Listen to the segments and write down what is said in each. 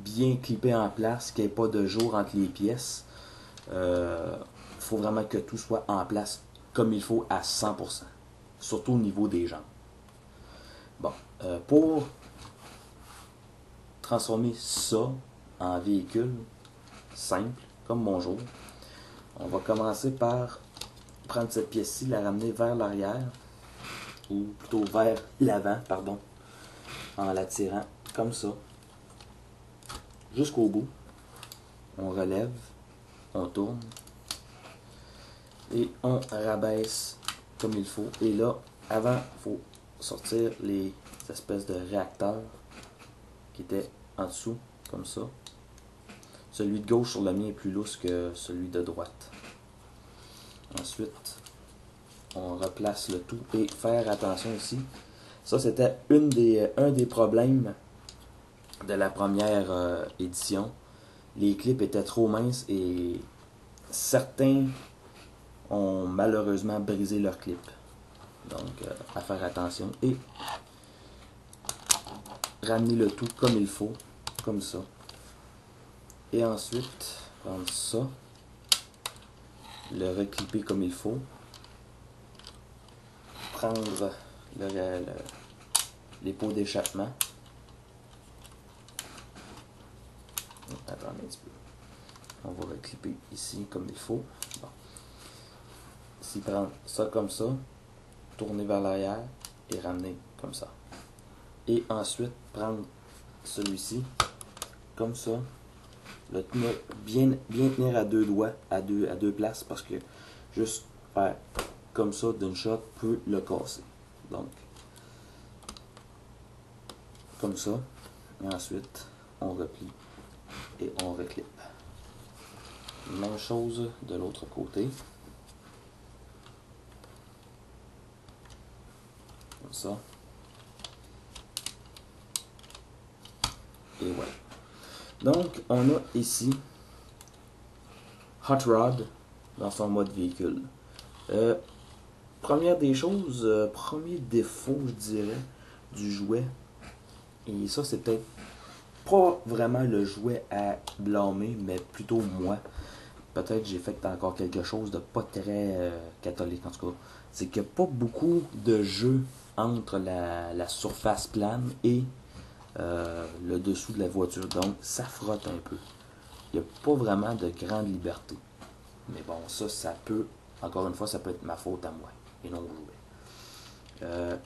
bien clippé en place, qu'il n'y ait pas de jour entre les pièces. Faut vraiment que tout soit en place comme il faut à 100%. Surtout au niveau des jambes. Bon, pour transformer ça en véhicule simple, comme mon jour, on va commencer par prendre cette pièce-ci, la ramener vers l'arrière, ou plutôt vers l'avant, pardon, en la tirant comme ça, jusqu'au bout. On relève, on tourne, et on rabaisse comme il faut. Et là, avant, il faut sortir les espèces de réacteurs qui étaient en dessous, comme ça. Celui de gauche sur le mien est plus lousse que celui de droite. Ensuite, on replace le tout et faire attention ici. Ça, c'était un des problèmes de la première édition. Les clips étaient trop minces et certains ont malheureusement brisé leurs clips. Donc, à faire attention et ramener le tout comme il faut, comme ça. Et ensuite, prendre ça, le reclipper comme il faut, prendre les pots d'échappement. Attendez un petit peu. On va reclipper ici comme il faut. Bon. Ici, prendre ça comme ça, tourner vers l'arrière et ramener comme ça. Et ensuite, prendre celui-ci comme ça, le tenir, bien tenir à deux doigts, à deux places, parce que juste faire comme ça d'une shot peut le casser. Donc, comme ça. Et ensuite, on replie et on reclippe. Même chose de l'autre côté. Comme ça. Et voilà. Donc, on a ici Hot Rod dans son mode véhicule. Première des choses, premier défaut, je dirais, du jouet, et ça c'est peut-être pas vraiment le jouet à blâmer, mais plutôt moi. Peut-être j'ai fait encore quelque chose de pas très catholique en tout cas. C'est qu'il n'y a pas beaucoup de jeux entre la surface plane et le dessous de la voiture. Donc ça frotte un peu. Il n'y a pas vraiment de grande liberté. Mais bon, ça peut, encore une fois, ça peut être ma faute à moi et non au jouet.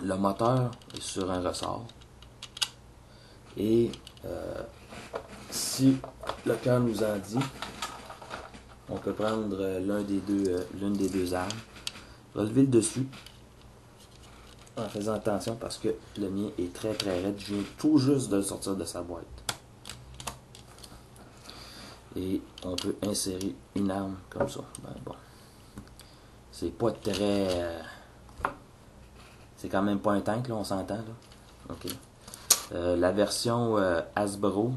Le moteur est sur un ressort. Et si le cœur nous en dit, on peut prendre l'une des deux armes, relever le dessus en faisant attention parce que le mien est très très raide. Je viens tout juste de le sortir de sa boîte. Et on peut insérer une arme comme ça. Ben, bon. C'est pas très... c'est quand même pas un tank, là, on s'entend. Là. Ok. La version Hasbro,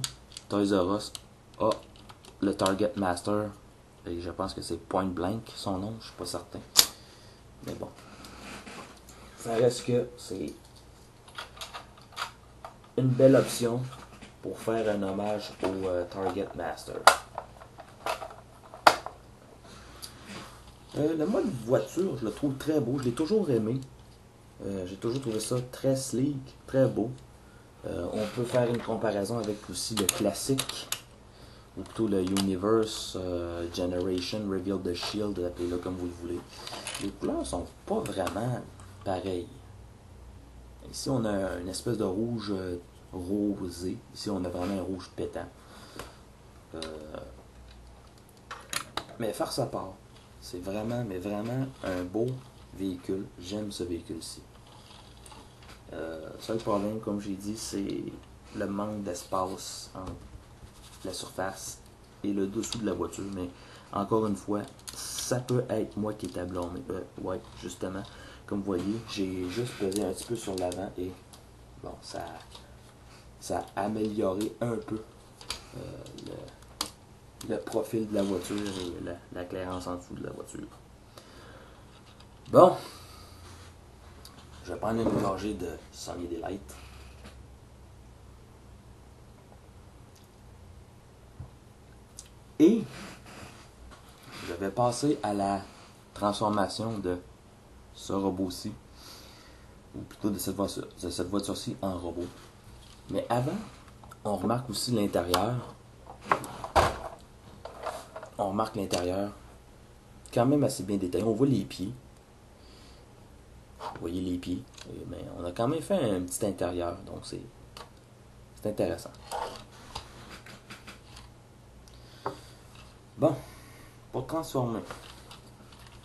Toys R Us, a le Target Master. Et je pense que c'est Point Blank son nom, je suis pas certain. Mais bon. Ça reste que c'est une belle option pour faire un hommage au Target Master. Le mode voiture, je le trouve très beau. Je l'ai toujours aimé. J'ai toujours trouvé ça très sleek, très beau. On peut faire une comparaison avec aussi le classique, ou plutôt le Universe, Generation, Reveal the Shield, appelez-le comme vous le voulez. Les couleurs sont pas vraiment pareilles. Ici, on a une espèce de rouge rosé. Ici, on a vraiment un rouge pétant. Mais farce à part, c'est vraiment, mais vraiment un beau véhicule. J'aime ce véhicule-ci. Seul problème, comme j'ai dit, c'est le manque d'espace entre la surface et le dessous de la voiture. Mais encore une fois, ça peut être moi qui est à blâmer. Ouais, justement, comme vous voyez, j'ai juste pesé un petit peu sur l'avant et bon, ça a amélioré un peu le profil de la voiture et la clairance en dessous de la voiture. Bon, je vais prendre une gorgée de Sunny Delight. Et je vais passer à la transformation de ce robot-ci, ou plutôt de cette voiture-ci en robot. Mais avant, on remarque aussi l'intérieur. On remarque l'intérieur quand même assez bien détaillé. On voit les pieds. Vous voyez les pieds. Mais on a quand même fait un petit intérieur, donc c'est intéressant. Bon, pour transformer.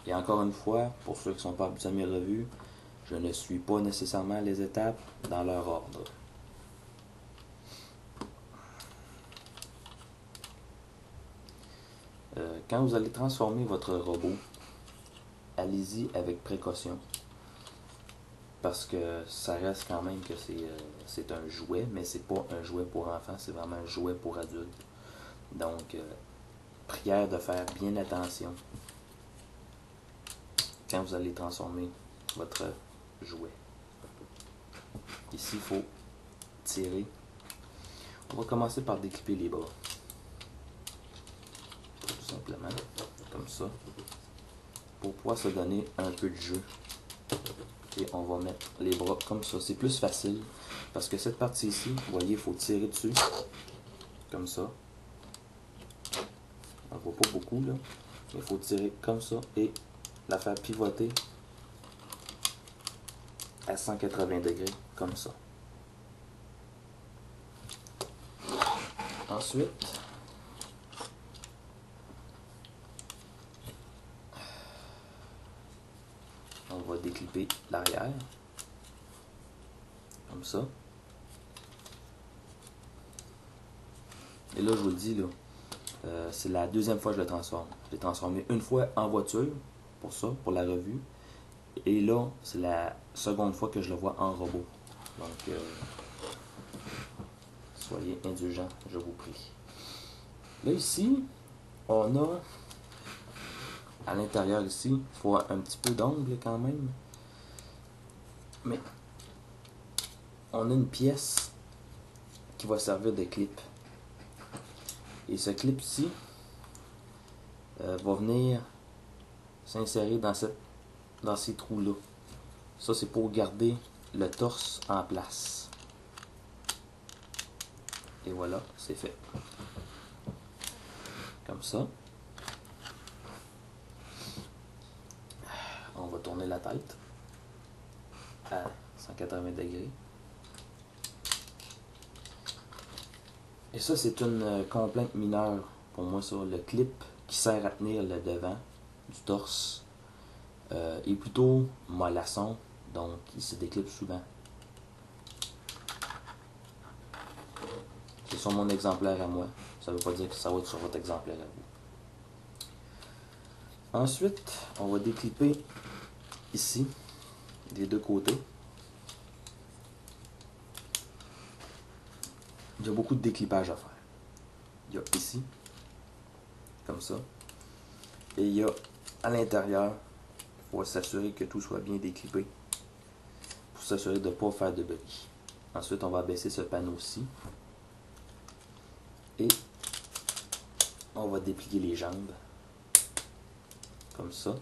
Et encore une fois, pour ceux qui ne sont pas habitués à mes revues, je ne suis pas nécessairement les étapes dans leur ordre. Quand vous allez transformer votre robot, allez-y avec précaution. Parce que ça reste quand même que c'est un jouet, mais c'est pas un jouet pour enfants, c'est vraiment un jouet pour adultes. Donc, prière de faire bien attention quand vous allez transformer votre jouet. Ici, il faut tirer. On va commencer par décliper les bras. Tout simplement, comme ça. Pour pouvoir se donner un peu de jeu. Et on va mettre les bras comme ça. C'est plus facile. Parce que cette partie ici, vous voyez, il faut tirer dessus. Comme ça. On ne voit pas beaucoup là. Il faut tirer comme ça et la faire pivoter à 180 degrés, comme ça. Ensuite, on va décliper l'arrière, comme ça. Et là, je vous le dis, là, c'est la deuxième fois que je le transforme. Je l'ai transformé une fois en voiture, pour ça, pour la revue. Et là, c'est la seconde fois que je le vois en robot. Donc, soyez indulgents, je vous prie. Là, ici, on a, à l'intérieur ici, il faut un petit peu d'angle quand même. Mais, on a une pièce qui va servir de clip. Et ce clip-ci va venir s'insérer dans ces trous-là. Ça, c'est pour garder le torse en place. Et voilà, c'est fait. Comme ça. On va tourner la tête à 180 degrés. Et ça, c'est une complainte mineure pour moi, ça. Le clip qui sert à tenir le devant du torse est plutôt mollasson, donc il se déclipe souvent. C'est sur mon exemplaire à moi. Ça ne veut pas dire que ça va être sur votre exemplaire à vous. Ensuite, on va décliper ici, des deux côtés. Il y a beaucoup de déclipage à faire. Il y a ici, comme ça. Et il y a à l'intérieur, il faut s'assurer que tout soit bien déclipé. Pour s'assurer de ne pas faire de bruit. Ensuite, on va baisser ce panneau-ci. Et on va déplier les jambes. Comme ça.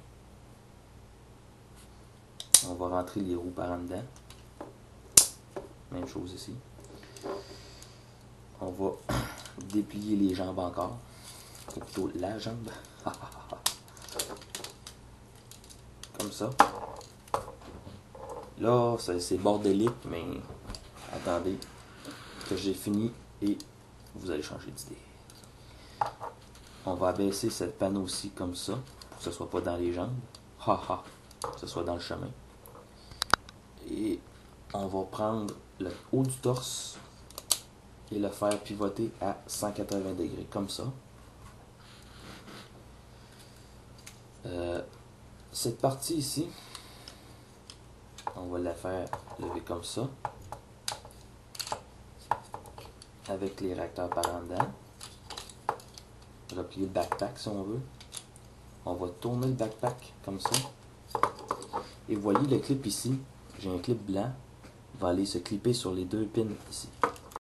On va rentrer les roues par en dedans. Même chose ici. On va déplier les jambes encore. Ou plutôt la jambe. Comme ça. Là, c'est bordélique, mais attendez que j'ai fini et vous allez changer d'idée. On va abaisser ce panneau-ci comme ça, pour que ce ne soit pas dans les jambes. Que ce soit dans le chemin. Et on va prendre le haut du torse et le faire pivoter à 180 degrés, comme ça. Cette partie ici, on va la faire lever comme ça, avec les réacteurs par en dedans. Replier le backpack si on veut. On va tourner le backpack comme ça. Et vous voyez le clip ici, j'ai un clip blanc, va aller se clipper sur les deux pins ici.